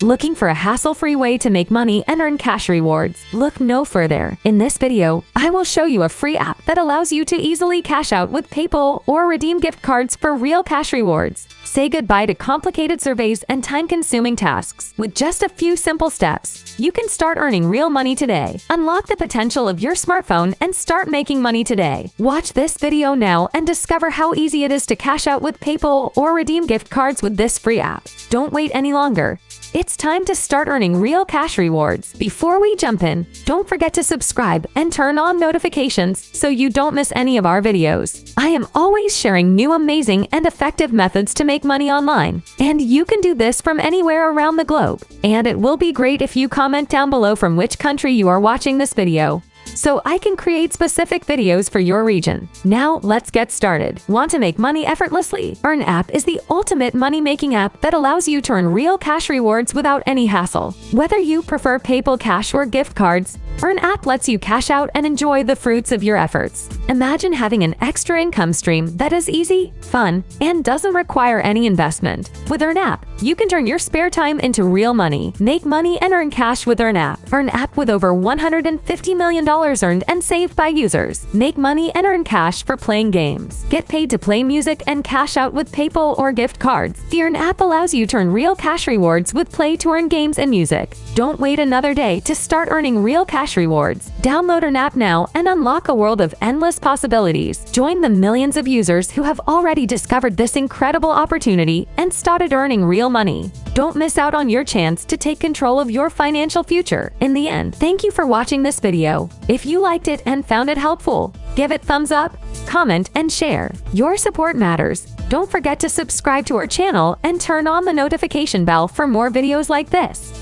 Looking for a hassle-free way to make money and earn cash rewards? Look no further. In this video, I will show you a free app that allows you to easily cash out with PayPal or redeem gift cards for real cash rewards. Say goodbye to complicated surveys and time-consuming tasks. With just a few simple steps, you can start earning real money today. Unlock the potential of your smartphone and start making money today. Watch this video now and discover how easy it is to cash out with PayPal or redeem gift cards with this free app. Don't wait any longer. It's time to start earning real cash rewards. Before we jump in, don't forget to subscribe and turn on notifications so you don't miss any of our videos. I am always sharing new amazing and effective methods to make money online, and you can do this from anywhere around the globe. And it will be great if you comment down below from which country you are watching this video, so I can create specific videos for your region. Now, let's get started. Want to make money effortlessly? Earn App is the ultimate money-making app that allows you to earn real cash rewards without any hassle. Whether you prefer PayPal Cash or gift cards, Earn App lets you cash out and enjoy the fruits of your efforts. Imagine having an extra income stream that is easy, fun, and doesn't require any investment. With Earn App, you can turn your spare time into real money. Make money and earn cash with Earn App. Earn App with over $150 million earned and saved by users. Make money and earn cash for playing games. Get paid to play music and cash out with PayPal or gift cards. The Earn App allows you to earn real cash rewards with play to earn games and music. Don't wait another day to start earning real cash rewards. Download Earn App now and unlock a world of endless possibilities. Join the millions of users who have already discovered this incredible opportunity and started earning real money. Don't miss out on your chance to take control of your financial future. In the end, thank you for watching this video. If you liked it and found it helpful, give it thumbs up, comment, and share. Your support matters. Don't forget to subscribe to our channel and turn on the notification bell for more videos like this.